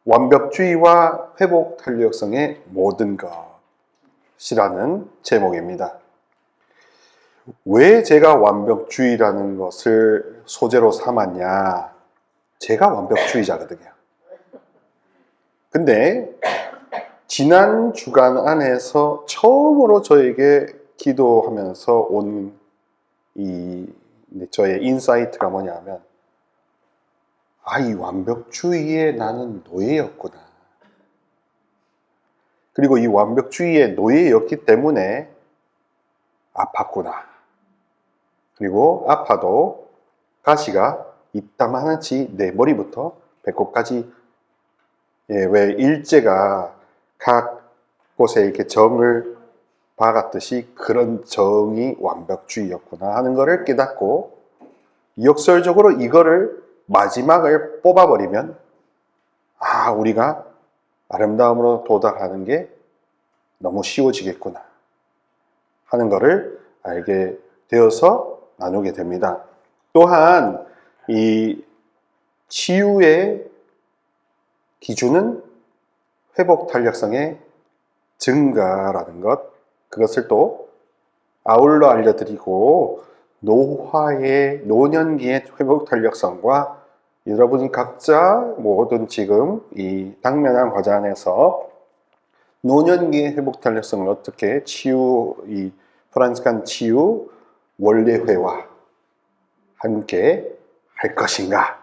완벽주의와 회복 탄력성의 모든 것이라는 제목입니다. 왜 제가 완벽주의라는 것을 소재로 삼았냐? 제가 완벽주의자거든요. 근데 지난 주간 안에서 처음으로 저에게 기도하면서 온 저의 인사이트가 뭐냐면, 이 완벽주의에 나는 노예였구나. 그리고 이 완벽주의의 노예였기 때문에 아팠구나. 그리고 아파도 가시가 이따만하지 내 머리부터 배꼽까지, 왜 일제가 각 곳에 이렇게 정을 박았듯이 그런 정이 완벽주의였구나 하는 것을 깨닫고, 역설적으로 이거를 마지막을 뽑아버리면 우리가 아름다움으로 도달하는 게 너무 쉬워지겠구나 하는 것을 알게 되어서 나누게 됩니다. 또한 이 치유의 기준은 회복 탄력성의 증가라는 것, 그것을 또 아울러 알려드리고, 노년기의 회복 탄력성과 여러분 각자 모든 지금 이 당면한 과제 안에서 노년기의 회복 탄력성을 어떻게 이 프란시스칸 치유 원례회와 함께 할 것인가.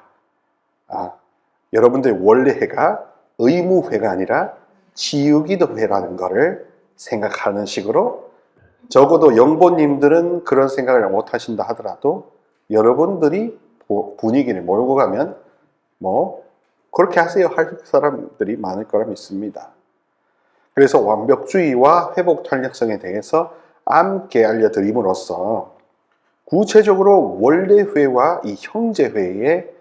여러분들의 원례회가 의무회가 아니라 치유기도회라는 것을 생각하는 식으로, 적어도 영보님들은 그런 생각을 못 하신다 하더라도 여러분들이 분위기를 몰고 가면 그렇게 하세요 할 사람들이 많을 거라 믿습니다. 그래서 완벽주의와 회복 탄력성에 대해서 함께 알려드림으로써 구체적으로 원례회와 이 형제회의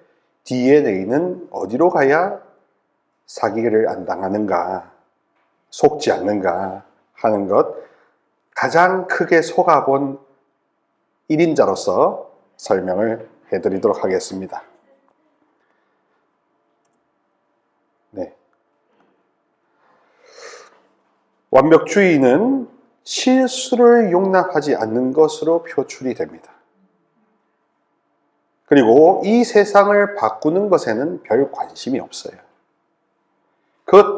DNA는 어디로 가야 사기를 안 당하는가, 속지 않는가 하는 것, 가장 크게 속아본 1인자로서 설명을 해드리도록 하겠습니다. 완벽주의는 실수를 용납하지 않는 것으로 표출이 됩니다. 그리고 이 세상을 바꾸는 것에는 별 관심이 없어요.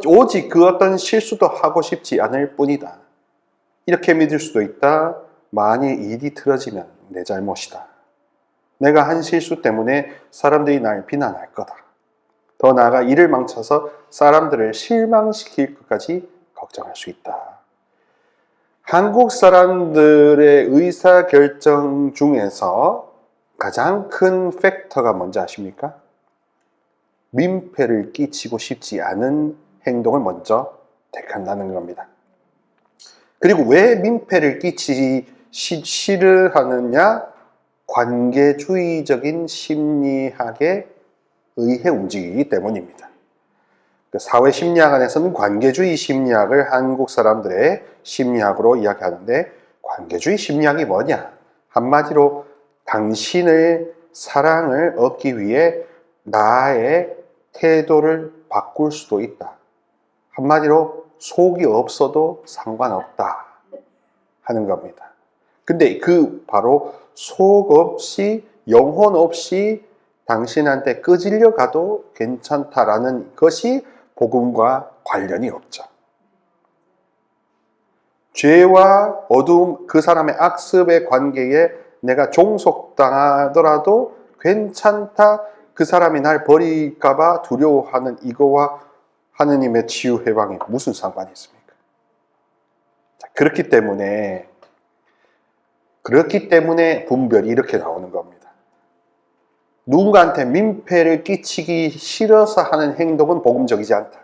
오직 그 어떤 실수도 하고 싶지 않을 뿐이다. 이렇게 믿을 수도 있다. 만일 일이 틀어지면 내 잘못이다. 내가 한 실수 때문에 사람들이 날 비난할 거다. 더 나아가 일을 망쳐서 사람들을 실망시킬 것까지 걱정할 수 있다. 한국 사람들의 의사결정 중에서 가장 큰 팩터가 뭔지 아십니까? 민폐를 끼치고 싶지 않은 행동을 먼저 택한다는 겁니다. 그리고 왜 민폐를 끼치기 싫어하느냐? 관계주의적인 심리학에 의해 움직이기 때문입니다. 사회 심리학 안에서는 관계주의 심리학을 한국 사람들의 심리학으로 이야기하는데, 관계주의 심리학이 뭐냐? 한마디로 당신의 사랑을 얻기 위해 나의 태도를 바꿀 수도 있다. 한마디로 속이 없어도 상관없다 하는 겁니다. 근데 바로 속 없이, 영혼 없이 당신한테 끄질려 가도 괜찮다라는 것이 복음과 관련이 없죠. 죄와 어두움, 그 사람의 악습의 관계에 내가 종속당하더라도 괜찮다, 그 사람이 날 버릴까봐 두려워하는 이거와 하느님의 치유 회방에 무슨 상관이 있습니까? 그렇기 때문에 분별이 이렇게 나오는 겁니다. 누군가한테 민폐를 끼치기 싫어서 하는 행동은 복음적이지 않다.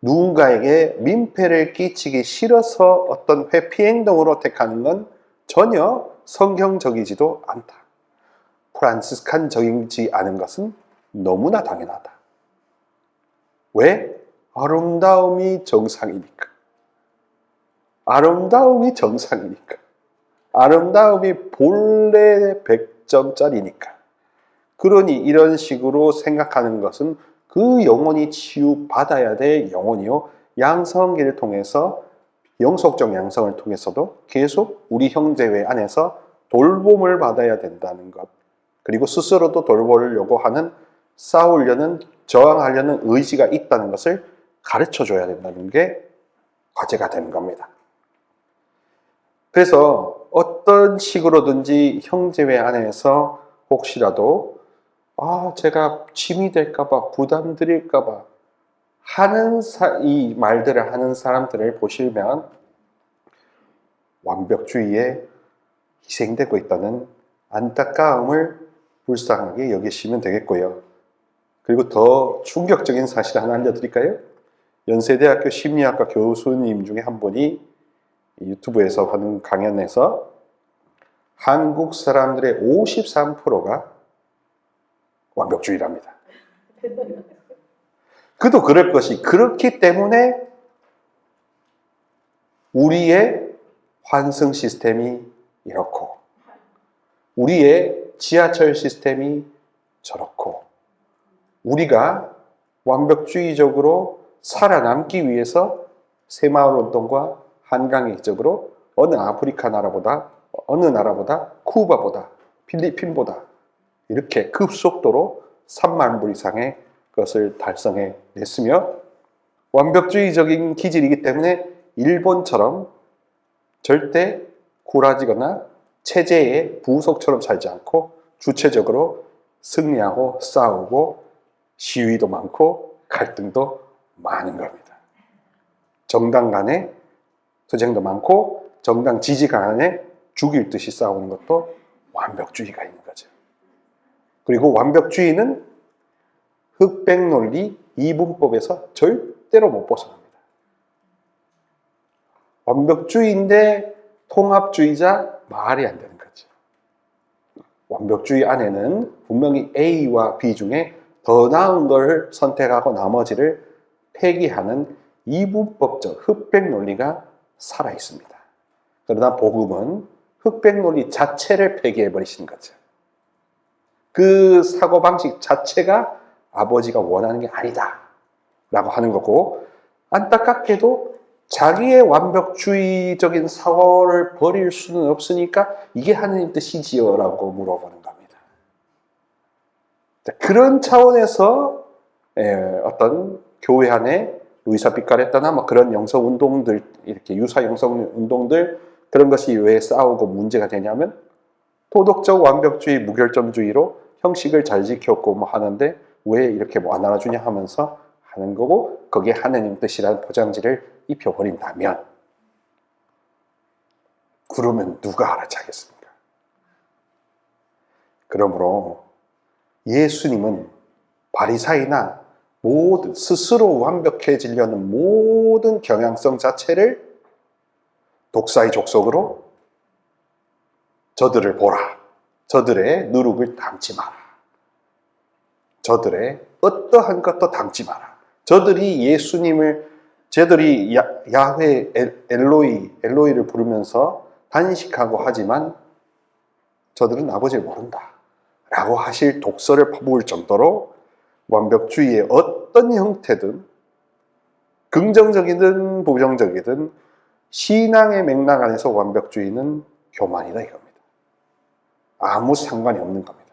누군가에게 민폐를 끼치기 싫어서 어떤 회피 행동으로 택하는 건 전혀 성경적이지도 않다. 프란시스칸적이지 않은 것은 너무나 당연하다. 왜? 아름다움이 정상이니까. 아름다움이 정상이니까. 아름다움이 본래 100점짜리니까. 그러니 이런 식으로 생각하는 것은 그 영혼이 치유받아야 될 영혼이요. 양성기를 통해서 영속적 양성을 통해서도 계속 우리 형제회 안에서 돌봄을 받아야 된다는 것. 그리고 스스로도 돌보려고 하는 싸우려는 저항하려는 의지가 있다는 것을 가르쳐 줘야 된다는 게 과제가 되는 겁니다. 그래서 어떤 식으로든지 형제회 안에서 혹시라도 제가 짐이 될까봐 부담 드릴까봐 하는 이 말들을 하는 사람들을 보시면 완벽주의에 희생되고 있다는 안타까움을 불쌍하게 여기시면 되겠고요. 그리고 더 충격적인 사실 하나 알려드릴까요? 연세대학교 심리학과 교수님 중에 한 분이 유튜브에서 하는 강연에서 한국 사람들의 53%가 완벽주의랍니다. 그도 그럴 것이 그렇기 때문에 우리의 환승 시스템이 이렇고 우리의 지하철 시스템이 저렇고 우리가 완벽주의적으로 살아남기 위해서 새마을운동과 한강일적으로 어느 아프리카 나라보다 어느 나라보다 쿠바보다 필리핀보다 이렇게 급속도로 3만 불 이상의 것을 달성해 냈으며 완벽주의적인 기질이기 때문에 일본처럼 절대 굴하지거나 체제의 부속처럼 살지 않고 주체적으로 승리하고 싸우고 시위도 많고 갈등도 많은 겁니다. 정당 간에 투쟁도 많고 정당 지지 간에 죽일 듯이 싸우는 것도 완벽주의가 있는 거죠. 그리고 완벽주의는 흑백 논리 이분법에서 절대로 못 벗어납니다. 완벽주의인데 통합주의자 말이 안 되는 거죠. 완벽주의 안에는 분명히 A와 B 중에 더 나은 걸 선택하고 나머지를 폐기하는 이분법적 흑백 논리가 살아 있습니다. 그러나 복음은 흑백 논리 자체를 폐기해 버리시는 거죠. 그 사고방식 자체가 아버지가 원하는 게 아니다 라고 하는 거고, 안타깝게도 자기의 완벽주의적인 사고를 버릴 수는 없으니까 이게 하느님 뜻이지요? 라고 물어보는 겁니다. 그런 차원에서 어떤 교회 안에 루이사 피카레타나 뭐 그런 영성 운동들, 이렇게 유사 영성 운동들, 그런 것이 왜 싸우고 문제가 되냐면 도덕적 완벽주의, 무결점주의로 형식을 잘 지켰고 뭐 하는데 왜 이렇게 뭐 안 알아주냐 하면서 하는 거고, 거기에 하느님 뜻이라는 포장지를 입혀버린다면 그러면 누가 알아차겠습니까? 그러므로 예수님은 바리사이나 모든 스스로 완벽해지려는 모든 경향성 자체를 독사의 족속으로 저들을 보라, 저들의 누룩을 담지 마라, 저들의 어떠한 것도 담지 마라. 저들이 예수님을, 저들이 야훼 엘로이를 부르면서 단식하고 하지만 저들은 아버지를 모른다 라고 하실 독서를 퍼부을 정도로 완벽주의의 어떤 형태든 긍정적이든 부정적이든 신앙의 맥락 안에서 완벽주의는 교만이다 이겁니다. 아무 상관이 없는 겁니다.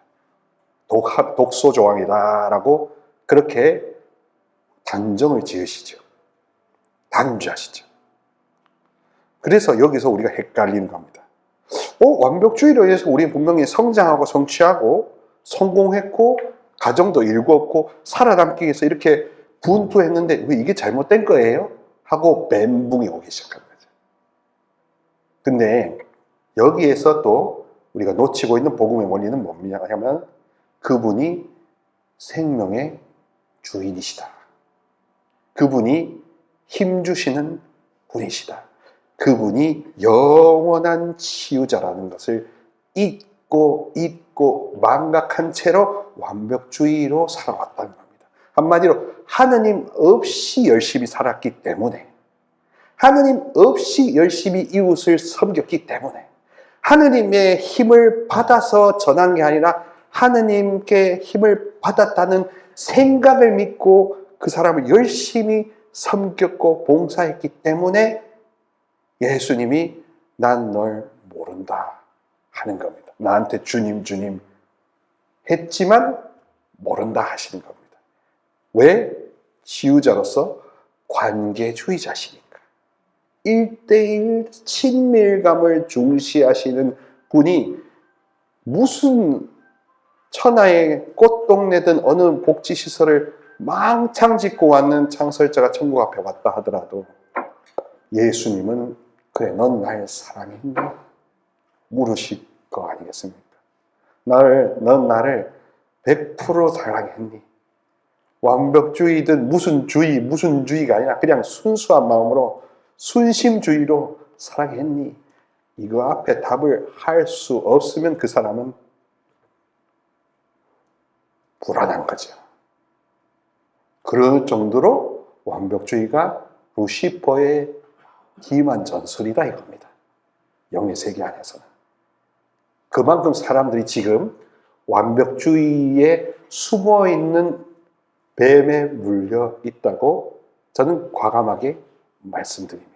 독소 조항이다 라고 그렇게 단정을 지으시죠. 단죄하시죠. 그래서 여기서 우리가 헷갈리는 겁니다. 완벽주의로 인해서 우리는 분명히 성장하고 성취하고 성공했고 가정도 일구었고 살아남기 위해서 이렇게 분투했는데 왜 이게 잘못된 거예요? 하고 멘붕이 오기 시작한 거죠. 근데 여기에서 또 우리가 놓치고 있는 복음의 원리는 뭡니까 하면 그분이 생명의 주인이시다. 그분이 힘주시는 분이시다. 그분이 영원한 치유자라는 것을 잊고 망각한 채로 완벽주의로 살아왔다는 겁니다. 한마디로 하느님 없이 열심히 살았기 때문에, 하느님 없이 열심히 이웃을 섬겼기 때문에, 하느님의 힘을 받아서 전한 게 아니라 하느님께 힘을 받았다는 생각을 믿고 그 사람을 열심히 섬겼고 봉사했기 때문에 예수님이 난 널 모른다 하는 겁니다. 나한테 주님 주님 했지만 모른다 하시는 겁니다. 왜? 치유자로서 관계주의자시니까. 1대1 친밀감을 중시하시는 분이 무슨 천하의 꽃동네든 어느 복지시설을 망창 짓고 왔는 창설자가 천국 앞에 왔다 하더라도 예수님은 그래 넌 날 사랑했니? 물으실 거 아니겠습니까? 넌 나를 100% 사랑했니? 완벽주의든 무슨 주의가 아니라 그냥 순수한 마음으로 순심주의로 사랑했니? 이거 앞에 답을 할 수 없으면 그 사람은 불안한 거죠. 그럴 정도로 완벽주의가 루시퍼의 기만 전술이다 이겁니다. 영의 세계 안에서는. 그만큼 사람들이 지금 완벽주의에 숨어있는 뱀에 물려 있다고 저는 과감하게 말씀드립니다.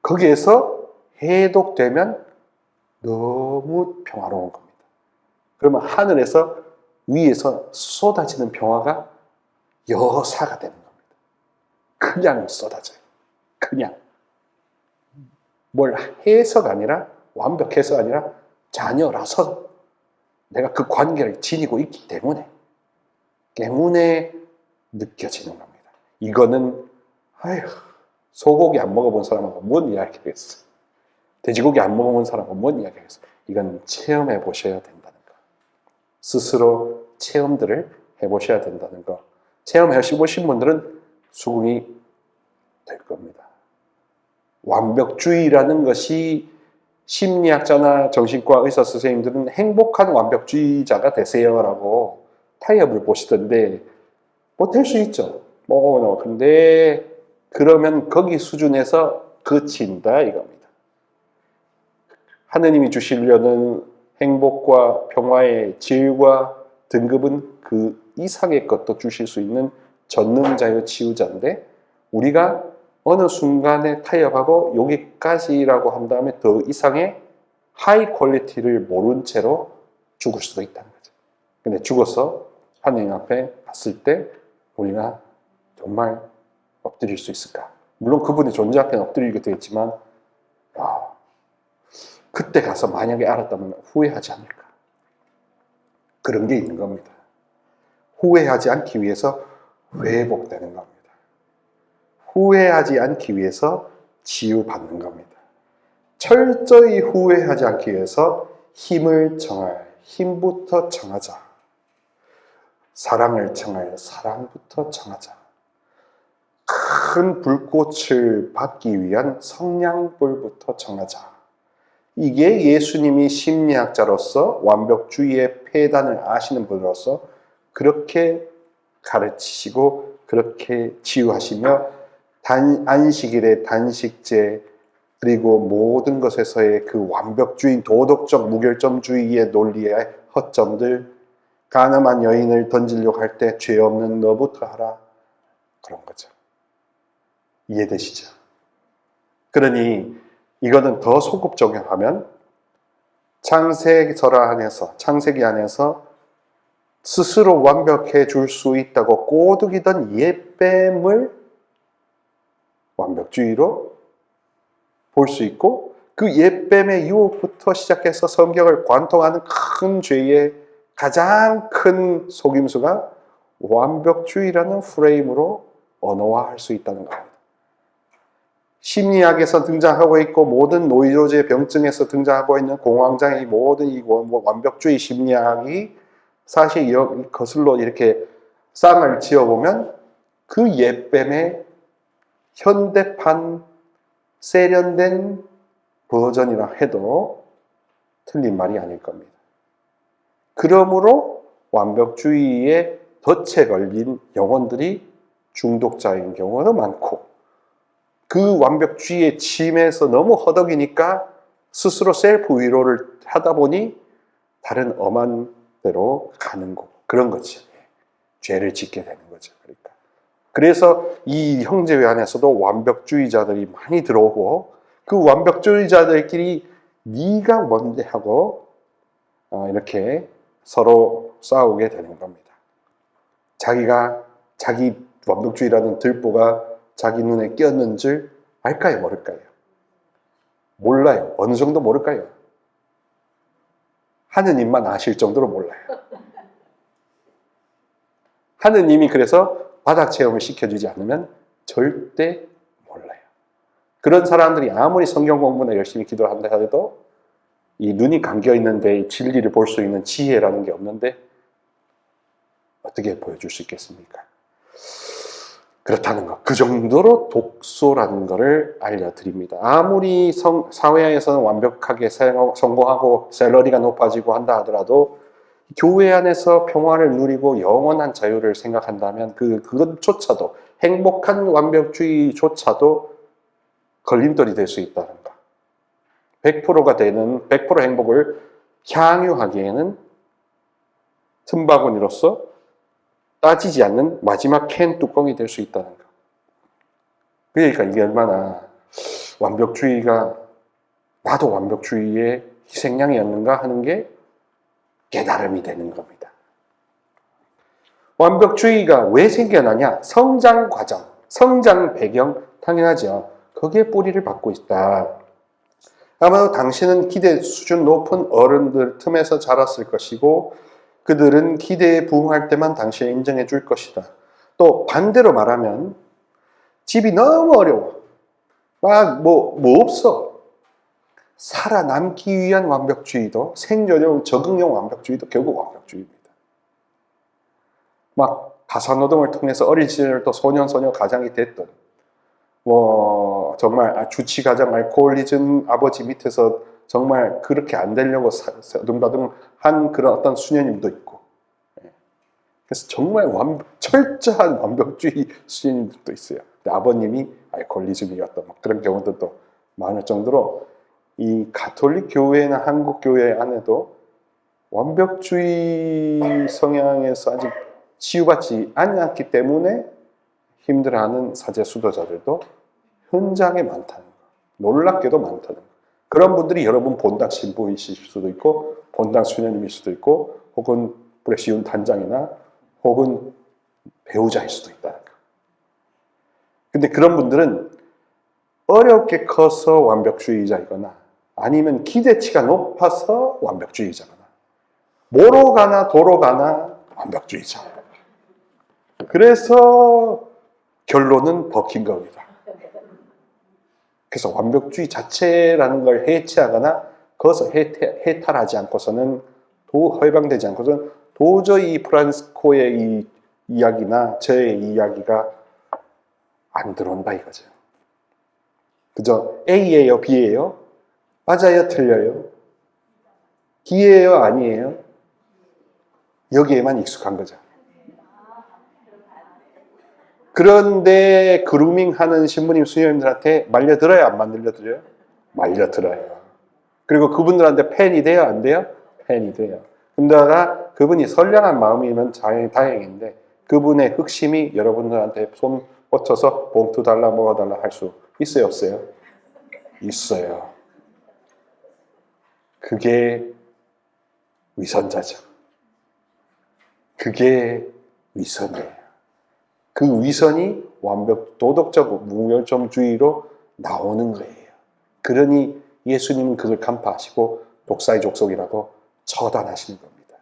거기에서 해독되면 너무 평화로운 겁니다. 그러면 하늘에서 위에서 쏟아지는 평화가 여사가 되는 겁니다. 그냥 쏟아져요. 그냥. 뭘 해서가 아니라 완벽해서가 아니라 자녀라서 내가 그 관계를 지니고 있기 때문에 느껴지는 겁니다. 이거는 소고기 안 먹어본 사람하고 뭔 이야기겠어. 돼지고기 안 먹어본 사람하고 뭔 이야기겠어. 이건 체험해 보셔야 된다는 거. 스스로 체험들을 해보셔야 된다는 거. 체험해 보신 분들은 수긍이 될 겁니다. 완벽주의라는 것이 심리학자나 정신과 의사 선생님들은 행복한 완벽주의자가 되세요라고 타협을 보시던데 뭐 될 수 있죠. 근데 그러면 거기 수준에서 그친다 이겁니다. 하느님이 주시려는 행복과 평화의 질과 등급은 그 이상의 것도 주실 수 있는 전능자요 치유자인데 우리가 어느 순간에 타협하고 여기까지라고 한 다음에 더 이상의 하이 퀄리티를 모른 채로 죽을 수도 있다는 거죠. 근데 죽어서 하느님 앞에 갔을 때 우리가 정말 엎드릴 수 있을까? 물론 그분의 존재 앞에는 엎드리게 되겠지만 그때 가서 만약에 알았다면 후회하지 않을까? 그런 게 있는 겁니다. 후회하지 않기 위해서 회복되는 겁니다. 후회하지 않기 위해서 치유받는 겁니다. 철저히 후회하지 않기 위해서 힘부터 청하자. 사랑을 청할 사랑부터 청하자. 큰 불꽃을 받기 위한 성냥불부터 청하자. 이게 예수님이 심리학자로서 완벽주의의 폐단을 아시는 분으로서 그렇게 가르치시고 그렇게 치유하시며 안식일의 단식제 그리고 모든 것에서의 그 완벽주의, 도덕적 무결점주의의 논리의 허점들, 가늠한 여인을 던지려고 할 때 죄 없는 너부터 하라. 그런 거죠. 이해되시죠? 그러니 이거는 더 소급 적용하면 창세기 안에서 스스로 완벽해 줄 수 있다고 꼬드기던 옛뱀을 완벽주의로 볼 수 있고 그 옛뱀의 유혹부터 시작해서 성경을 관통하는 큰 죄의 가장 큰 속임수가 완벽주의라는 프레임으로 언어화할 수 있다는 겁니다. 심리학에서 등장하고 있고 모든 노이로제 병증에서 등장하고 있는 공황장애 모든 이 완벽주의 심리학이 사실 거슬러 이렇게 쌍을 지어보면 그 옛뱀의 현대판 세련된 버전이라 해도 틀린 말이 아닐 겁니다. 그러므로 완벽주의에 덫에 걸린 영혼들이 중독자인 경우도 많고 그 완벽주의에 침해해서 너무 허덕이니까 스스로 셀프 위로를 하다 보니 다른 엄한 대로 가는 거 그런 거지. 죄를 짓게 되는 거죠. 그러니까. 그래서 이 형제회 안에서도 완벽주의자들이 많이 들어오고 그 완벽주의자들끼리 네가 뭔데 하고 이렇게 서로 싸우게 되는 겁니다. 자기 완벽주의라는 들보가 자기 눈에 꼈는 줄 알까요? 모를까요? 몰라요. 어느 정도 모를까요? 하느님만 아실 정도로 몰라요. 하느님이 그래서 바닥 체험을 시켜주지 않으면 절대 몰라요. 그런 사람들이 아무리 성경 공부나 열심히 기도를 한다 해도 이 눈이 감겨 있는데 진리를 볼 수 있는 지혜라는 게 없는데 어떻게 보여줄 수 있겠습니까? 그렇다는 것. 그 정도로 독소라는 것을 알려드립니다. 아무리 사회에서는 완벽하게 성공하고 샐러리가 높아지고 한다 하더라도 교회 안에서 평화를 누리고 영원한 자유를 생각한다면 그것조차도 행복한 완벽주의조차도 걸림돌이 될 수 있다는 것. 100%가 되는 100% 행복을 향유하기에는 틈바구니로서 따지지 않는 마지막 캔 뚜껑이 될 수 있다는 것. 그러니까 이게 얼마나 완벽주의가 나도 완벽주의의 희생양이었는가 하는 게 깨달음이 되는 겁니다. 완벽주의가 왜 생겨나냐? 성장 과정, 성장 배경 당연하죠. 거기에 뿌리를 받고 있다. 아마도 당신은 기대 수준 높은 어른들 틈에서 자랐을 것이고 그들은 기대에 부응할 때만 당신을 인정해 줄 것이다. 또 반대로 말하면 집이 너무 어려워. 막 뭐 없어. 살아남기 위한 완벽주의도 생존용 적응용 완벽주의도 결국 완벽주의입니다. 막 가사노동을 통해서 어린 시절부터 소년 가장이 됐던 정말 주치가장 알코올리즘 아버지 밑에서 정말 그렇게 안 되려고 서둥다둥 한 그런 어떤 수녀님도 있고 그래서 정말 철저한 완벽주의 수녀님들도 있어요. 근데 아버님이 알코올리즘이었던 그런 경우들도 많을 정도로 이 가톨릭 교회나 한국 교회 안에도 완벽주의 성향에서 아직 치유받지 않았기 때문에 힘들어하는 사제 수도자들도 현장에 많다는 거. 놀랍게도 많다는 거. 그런 분들이 여러분 본당 신부이실 수도 있고 본당 수녀님일 수도 있고 혹은 불의 쉬운 단장이나 혹은 배우자일 수도 있다는 거. 근데 그런 분들은 어렵게 커서 완벽주의자이거나 아니면 기대치가 높아서 완벽주의자거나 뭐로 가나 도로 가나 완벽주의자. 그래서 결론은 버킨 겁니다. 그래서 완벽주의 자체라는 걸 해체하거나 그것을 해탈하지 않고서는 해방되지 않고서는 도저히 프란시스코의 이 이야기나 저의 이야기가 안 들어온다 이거죠. 그죠? A예요? B예요? 맞아요? 틀려요? B예요? 아니에요? 여기에만 익숙한 거죠. 그런데 그루밍 하는 신부님, 수녀님들한테 말려들어요? 안 말려들어요? 말려들어요. 그리고 그분들한테 팬이 돼요? 안 돼요? 팬이 돼요. 근데다가 그분이 선량한 마음이면 다행인데 그분의 흑심이 여러분들한테 손 뻗쳐서 봉투 달라 뭐가 달라 할 수 있어요? 없어요? 있어요. 그게 위선자죠. 그게 위선이에요. 그 위선이 도덕적 무멸점주의로 나오는 거예요. 그러니 예수님은 그걸 간파하시고 독사의 족속이라고 처단하시는 겁니다.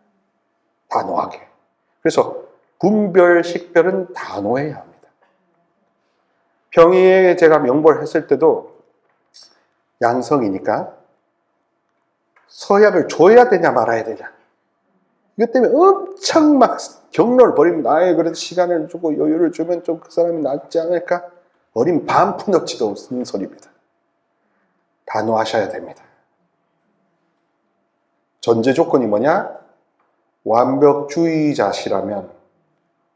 단호하게. 그래서 분별, 식별은 단호해야 합니다. 평일에 제가 명보를 했을 때도 양성이니까 서약을 줘야 되냐 말아야 되냐. 이것 때문에 엄청 막 경로를 벌입니다. 그래도 시간을 주고 여유를 주면 좀 그 사람이 낫지 않을까? 어린 반푼어치도 없는 소리입니다. 단호하셔야 됩니다. 전제 조건이 뭐냐? 완벽주의자시라면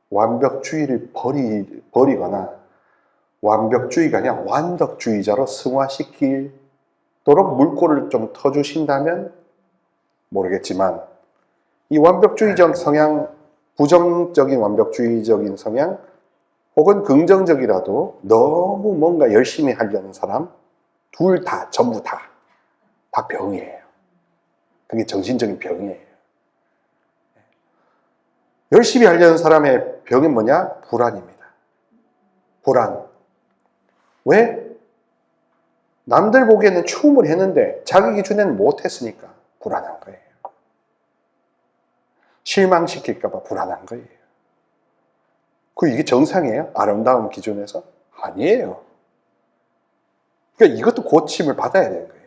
완벽주의를 버리거나 완벽주의가 아니라 완덕주의자로 승화시키도록 물꼬를 좀 터주신다면 모르겠지만 이 완벽주의적 성향 부정적인 완벽주의적인 성향 혹은 긍정적이라도 너무 뭔가 열심히 하려는 사람, 둘 다, 전부 다 병이에요. 그게 정신적인 병이에요. 열심히 하려는 사람의 병은 뭐냐? 불안입니다. 불안. 왜? 남들 보기에는 충분히 했는데 자기 기준에는 못했으니까 불안한 거예요. 실망시킬까봐 불안한 거예요. 이게 정상이에요? 아름다운 기준에서? 아니에요. 그러니까 이것도 고침을 받아야 되는 거예요.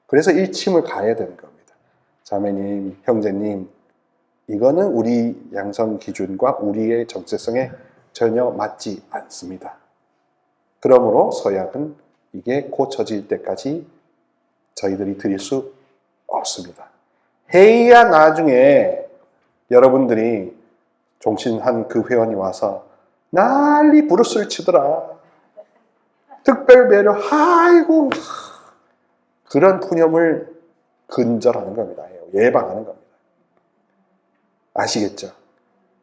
그래서 일침을 가야 되는 겁니다. 자매님, 형제님, 이거는 우리 양성 기준과 우리의 정체성에 전혀 맞지 않습니다. 그러므로 서약은 이게 고쳐질 때까지 저희들이 드릴 수 없습니다. 해야 나중에 여러분들이 종신한 그 회원이 와서 난리 부르스를 치더라. 특별 배려, 아이고. 그런 푸념을 근절하는 겁니다. 예방하는 겁니다. 아시겠죠?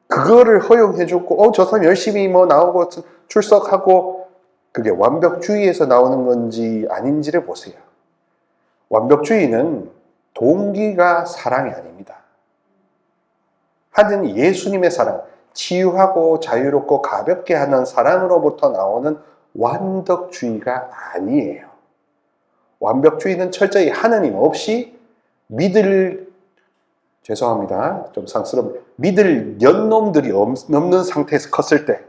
그거를 허용해주고, 저 사람 열심히 나오고 출석하고, 그게 완벽주의에서 나오는 건지 아닌지를 보세요. 완벽주의는 동기가 사랑이 아닙니다. 하는 예수님의 사랑, 치유하고 자유롭고 가볍게 하는 사랑으로부터 나오는 완덕주의가 아니에요. 완벽주의는 철저히 하느님 없이 죄송합니다. 좀 상스럽네요. 믿을 연놈들이 없는 상태에서 컸을 때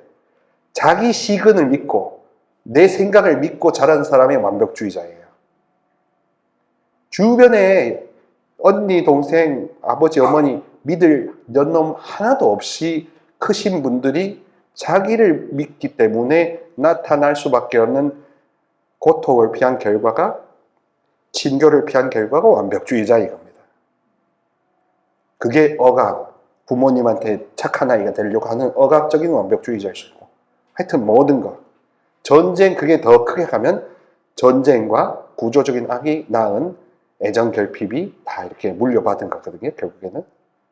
자기 시근을 믿고 내 생각을 믿고 자란 사람이 완벽주의자예요. 주변에 언니, 동생, 아버지, 어머니 믿을 연놈 하나도 없이 크신 분들이 자기를 믿기 때문에 나타날 수밖에 없는 고통을 피한 결과가, 친교를 피한 결과가 완벽주의자인 겁니다. 그게 부모님한테 착한 아이가 되려고 하는 억압적인 완벽주의자일 수 있고, 하여튼 모든 것. 전쟁, 그게 더 크게 가면 전쟁과 구조적인 악이 낳은 애정 결핍이 다 이렇게 물려받은 거거든요, 결국에는.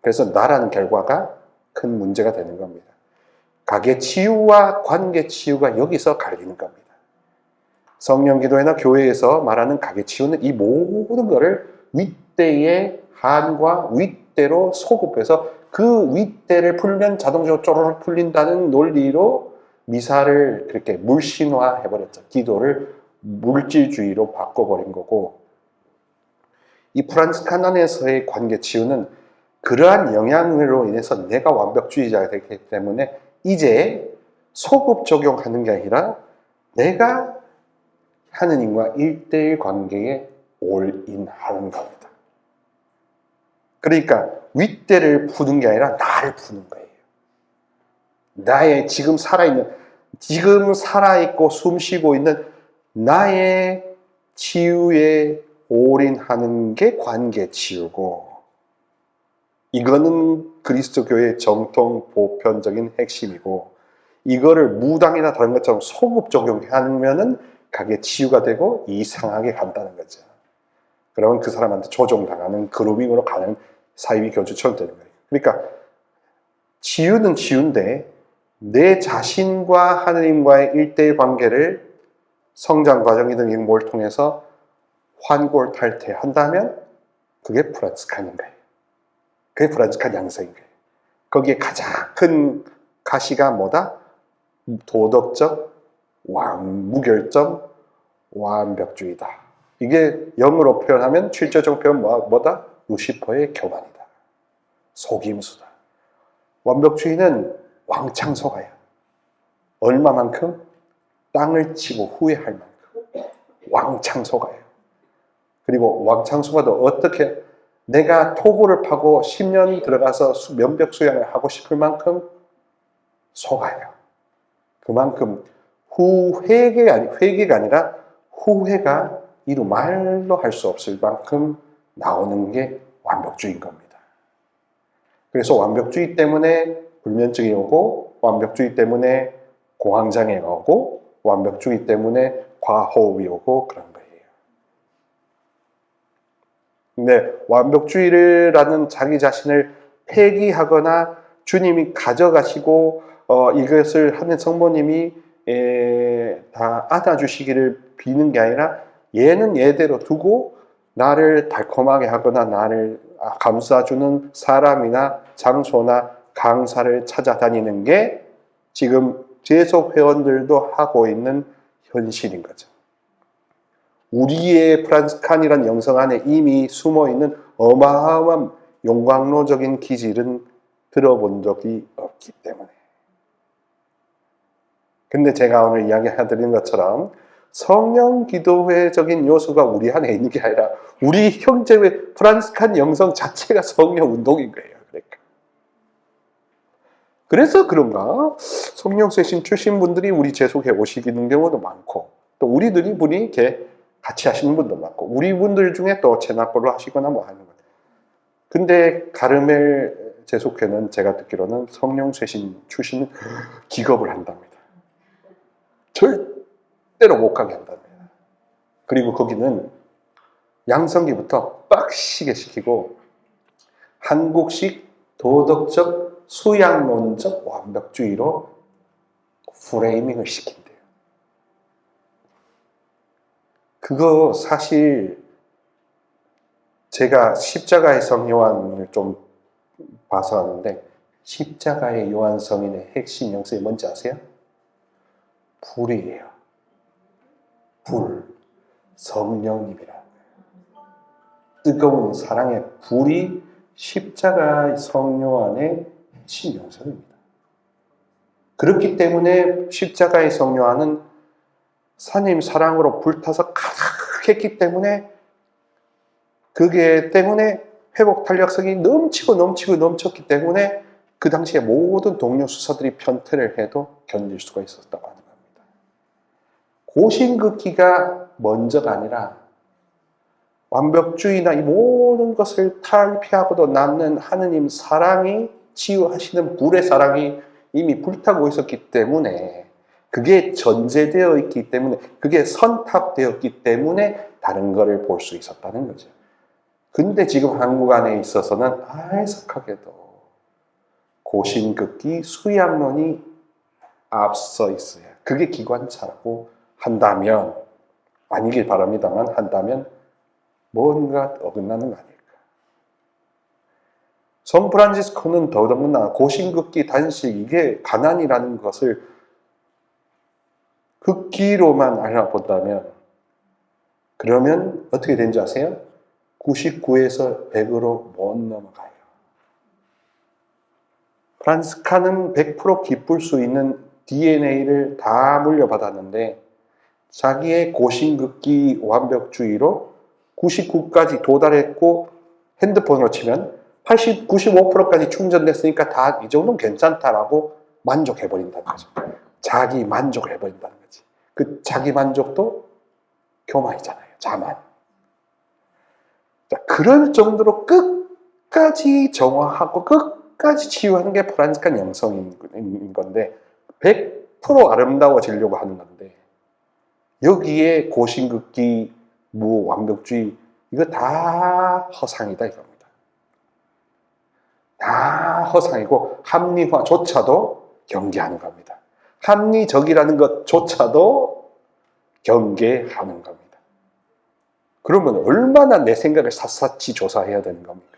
그래서 나라는 결과가 큰 문제가 되는 겁니다. 가게 치유와 관계 치유가 여기서 갈리는 겁니다. 성령 기도회나 교회에서 말하는 가게 치유는 이 모든 것을 윗대의 한과 윗대로 소급해서 그 윗대를 풀면 자동적으로 쪼르륵 풀린다는 논리로 미사를 그렇게 물신화해버렸죠. 기도를 물질주의로 바꿔버린 거고, 이 프란치스칸안에서의 관계 치유는 그러한 영향으로 인해서 내가 완벽주의자가 되기 때문에 이제 소급 적용하는 게 아니라 내가 하느님과 1대1 관계에 올인하는 겁니다. 그러니까 윗대를 푸는 게 아니라 나를 푸는 거예요. 나의 지금 살아있고 숨쉬고 있는 나의 치유에 올인하는 게 관계 치유고, 이거는 그리스도교의 정통 보편적인 핵심이고, 이거를 무당이나 다른 것처럼 소급 적용하면은 가게 치유가 되고 이상하게 간다는 거죠. 그러면 그 사람한테 조종당하는 그루밍으로 가는 사이비 교주처럼 되는 거예요. 그러니까 치유는 치유인데 내 자신과 하느님과의 1대1 관계를 성장 과정이든 뭘 통해서 환골 탈퇴한다면 그게 프란치스칸인 거예요. 그게 프란치스칸 양성인 거예요. 거기에 가장 큰 가시가 뭐다? 도덕적 무결점, 완벽주의다. 이게 영어로 표현하면 7조적 표현 뭐다? 루시퍼의 교만이다. 속임수다. 완벽주의는 왕창 속아요. 얼마만큼? 땅을 치고 후회할 만큼 왕창 속아요. 그리고 왕창 속아도 어떻게, 내가 토구를 파고 10년 들어가서 면벽 수양을 하고 싶을 만큼 속아요. 그만큼 회개가 아니라 후회가 이루 말로 할 수 없을 만큼 나오는 게 완벽주의인 겁니다. 그래서 완벽주의 때문에 불면증이 오고, 완벽주의 때문에 공황장애가 오고, 완벽주의 때문에 과호흡이 오고 그런 거예요. 근데 완벽주의라는 자기 자신을 폐기하거나 주님이 가져가시고 이것을 하는 성모님이 다 안아주시기를 비는 게 아니라 얘는 얘대로 두고 나를 달콤하게 하거나 나를 감싸주는 사람이나 장소나 강사를 찾아다니는 게 지금 재속 회원들도 하고 있는 현실인 거죠. 우리의 프란스칸이라는 영성 안에 이미 숨어있는 어마어마한 용광로적인 기질은 들어본 적이 없기 때문에. 근데 제가 오늘 이야기해드린 것처럼 성령 기도회적인 요소가 우리 안에 있는 게 아니라 우리 형제의 프란스칸 영성 자체가 성령 운동인 거예요. 그러니까. 그래서 그런가 성령 세신 출신 분들이 우리 재속에 오시는 경우도 많고 또 우리들이 분이 이렇게 같이 하시는 분도 많고 우리 분들 중에 또 체납벌로 하시거나 뭐 하는 거예요. 근데 가르멜 재속회는 제가 듣기로는 성령 세신 출신 기겁을 한답니다. 절대로 못 가게 한답니다. 그리고 거기는 양성기부터 빡시게 시키고 한국식 도덕적 수양론적 완벽주의로 프레이밍을 시킨대요. 그거 사실 제가 십자가의 성 요한을 좀 봐서 하는데 십자가의 요한 성인의 핵심 영성이 뭔지 아세요? 불이에요. 불. 성령님이라. 뜨거운 사랑의 불이 십자가의 성 요한의 핵심 영성입니다. 그렇기 때문에 십자가의 성 요한은 하나님 사랑으로 불타서 가득했기 때문에 그게 때문에 회복 탄력성이 넘쳤기 때문에 그 당시에 모든 동료 수사들이 편퇴를 해도 견딜 수가 있었다고 하는 겁니다. 고신극기가 먼저가 아니라 완벽주의나 이 모든 것을 탈피하고도 남는 하느님 사랑이 치유하시는 불의 사랑이 이미 불타고 있었기 때문에 그게 전제되어 있기 때문에 그게 선탑되었기 때문에 다른 거를 볼 수 있었다는 거죠. 근데 지금 한국 안에 있어서는 알석하게도 고신극기 수양론이 앞서 있어요. 그게 기관차라고 한다면 아니길 바랍니다만 한다면 뭔가 어긋나는 거 아닐까. 성 프란치스코는 더더구나 고신극기 단식 이게 가난이라는 것을 극기로만 알아본다면 그러면 어떻게 되는지 아세요? 99에서 100으로 못 넘어가요. 프란스칸은 100% 기쁠 수 있는 DNA를 다 물려받았는데 자기의 고신극기 완벽주의로 99까지 도달했고 핸드폰으로 치면 80, 95%까지 충전됐으니까 다 이 정도는 괜찮다라고 만족해버린다는 거죠. 자기 만족을 해버린다는 거지. 그 자기 만족도 교만이잖아요. 자만. 자, 그럴 정도로 끝까지 정화하고 끝까지 치유하는 게 프란스칸 영성인 건데 100% 아름다워지려고 하는 건데 여기에 고신극기, 무완벽주의 이거 다 허상이다 이겁니다. 다 허상이고 합리화조차도 경계하는 겁니다. 합리적이라는 것조차도 경계하는 겁니다. 그러면 얼마나 내 생각을 샅샅이 조사해야 되는 겁니까?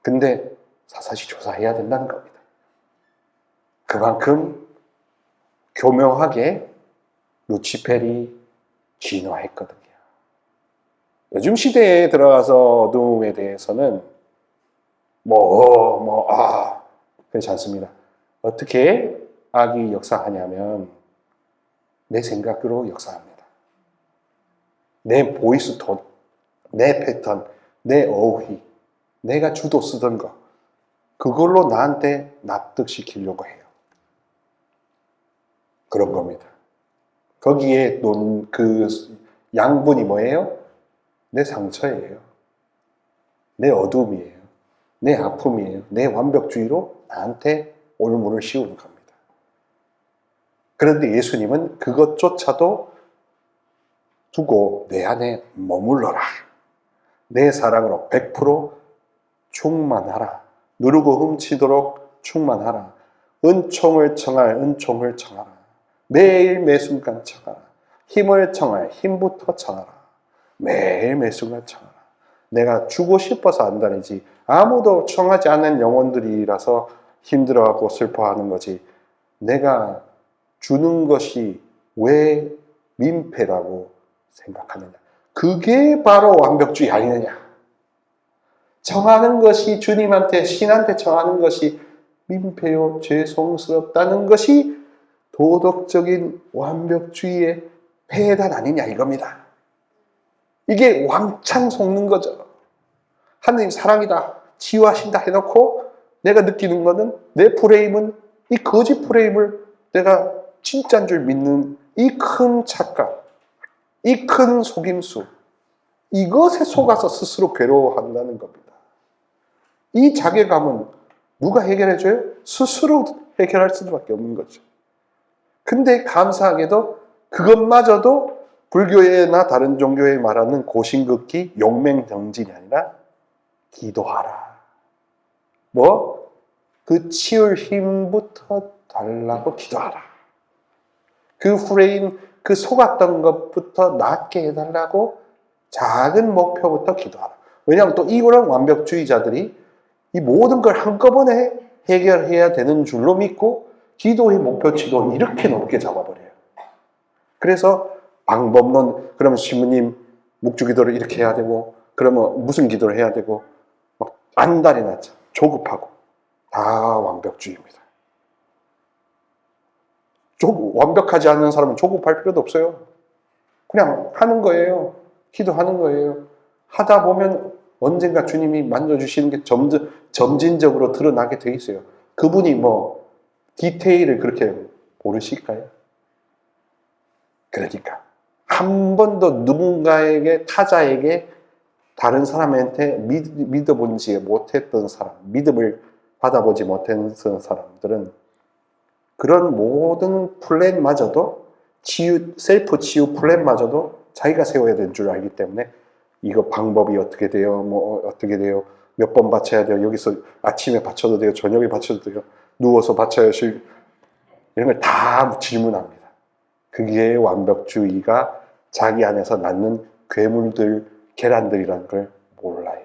근데 샅샅이 조사해야 된다는 겁니다. 그만큼 교묘하게 루치펠이 진화했거든요. 요즘 시대에 들어가서 어둠에 대해서는 그렇지 않습니다. 어떻게 악이 역사하냐면 내 생각으로 역사합니다. 내 보이스 톤, 내 패턴, 내 어휘, 내가 주도 쓰던 거 그걸로 나한테 납득시키려고 해요. 그런 겁니다. 거기에 그 양분이 뭐예요? 내 상처예요. 내 어둠이에요. 내 아픔이에요. 내 완벽주의로 나한테 올무를 씌우는 겁니다. 그런데 예수님은 그것조차도 두고 내 안에 머물러라. 내 사랑으로 100% 충만하라. 누르고 훔치도록 충만하라. 은총을 청할 은총을 청하라. 매일 매순간 청하라. 힘을 청할 힘부터 청하라. 매일 매순간 청하라. 내가 주고 싶어서 안다니지 아무도 청하지 않는 영혼들이라서 힘들어하고 슬퍼하는 거지. 내가 주는 것이 왜 민폐라고 생각하느냐. 그게 바로 완벽주의 아니느냐. 청하는 것이 주님한테 신한테 청하는 것이 민폐요 죄송스럽다는 것이 도덕적인 완벽주의의 폐단 아니냐 이겁니다. 이게 왕창 속는 거죠. 하느님 사랑이다 치유하신다 해놓고 내가 느끼는 거는 내 프레임은 이 거짓 프레임을 내가 진짜인 줄 믿는 이 큰 착각, 이 큰 속임수, 이것에 속아서 스스로 괴로워한다는 겁니다. 이 자괴감은 누가 해결해줘요? 스스로 해결할 수밖에 없는 거죠. 근데 감사하게도 그것마저도 불교나 다른 종교에 말하는 고신극기, 용맹정진이 아니라 기도하라. 뭐? 그 치울 힘부터 달라고 기도하라. 그 프레임, 그 속았던 것부터 낫게 해달라고 작은 목표부터 기도하라. 왜냐하면 또 이런 완벽주의자들이 이 모든 걸 한꺼번에 해결해야 되는 줄로 믿고 기도의 목표치도 이렇게 높게 잡아버려요. 그래서 방법론, 그러면 신부님 묵주기도를 이렇게 해야 되고 그러면 무슨 기도를 해야 되고 막 안달이 났죠. 조급하고 다 완벽주의입니다. 완벽하지 않은 사람은 조급할 필요도 없어요. 그냥 하는 거예요. 기도하는 거예요. 하다 보면 언젠가 주님이 만져주시는 게 점진적으로 드러나게 돼 있어요. 그분이 뭐 디테일을 그렇게 모르실까요? 그러니까 한 번도 누군가에게 타자에게 다른 사람한테 믿어보지 못했던 사람, 믿음을 받아보지 못했던 사람들은 그런 모든 플랜마저도 셀프 치유 플랜마저도 자기가 세워야 되는 줄 알기 때문에 이거 방법이 어떻게 돼요? 뭐 어떻게 돼요? 몇 번 바쳐야 돼요? 여기서 아침에 바쳐도 돼요? 저녁에 바쳐도 돼요? 누워서 바쳐야 실 이런 걸 다 질문합니다. 그게 완벽주의가 자기 안에서 낳는 괴물들, 계란들이라는 걸 몰라요.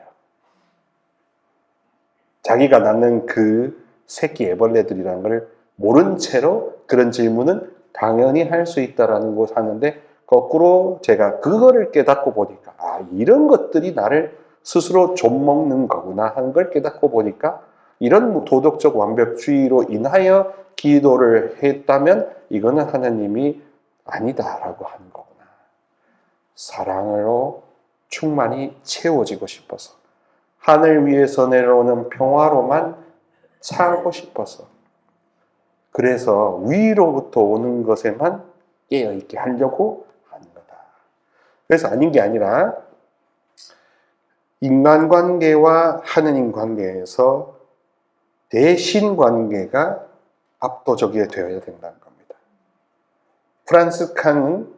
자기가 낳는 그 새끼 애벌레들이라는 걸 모른 채로 그런 질문은 당연히 할 수 있다라는 거 하는데 거꾸로 제가 그거를 깨닫고 보니까 이런 것들이 나를 스스로 좀먹는 거구나 하는 걸 깨닫고 보니까 이런 도덕적 완벽주의로 인하여 기도를 했다면 이거는 하나님이 아니다라고 하는 거구나. 사랑으로 충만히 채워지고 싶어서 하늘 위에서 내려오는 평화로만 차고 싶어서 그래서 위로부터 오는 것에만 깨어있게 하려고 하는 거다. 그래서 아닌 게 아니라 인간관계와 하느님 관계에서 대신 관계가 압도적이 되어야 된다는 겁니다. 프란스 칸은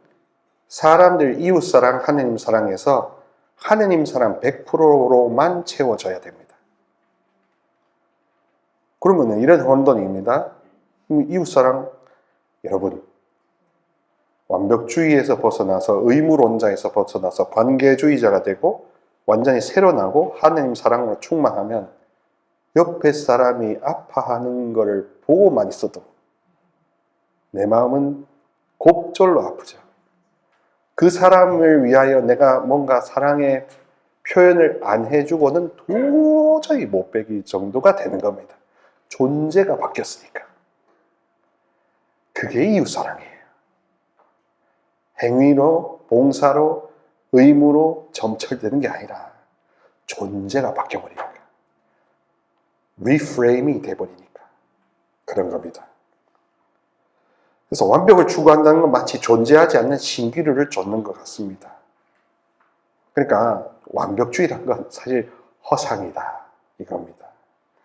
사람들 이웃사랑, 하느님 사랑에서 하느님 사랑 100%로만 채워져야 됩니다. 그러면 이런 혼돈입니다. 이웃사랑, 여러분 완벽주의에서 벗어나서 의무론자에서 벗어나서 관계주의자가 되고 완전히 새로 나고 하느님 사랑으로 충만하면 옆에 사람이 아파하는 것을 보고만 있어도 내 마음은 곱절로 아프죠. 그 사람을 위하여 내가 뭔가 사랑의 표현을 안 해주고는 도저히 못 베길 정도가 되는 겁니다. 존재가 바뀌었으니까. 그게 이웃사랑이에요. 행위로, 봉사로, 의무로 점철되는 게 아니라 존재가 바뀌어버리니까. 리프레이밍이 돼버리니까. 그런 겁니다. 그래서 완벽을 추구한다는 건 마치 존재하지 않는 신기루를 쫓는 것 같습니다. 그러니까 완벽주의라는 건 사실 허상이다. 이겁니다.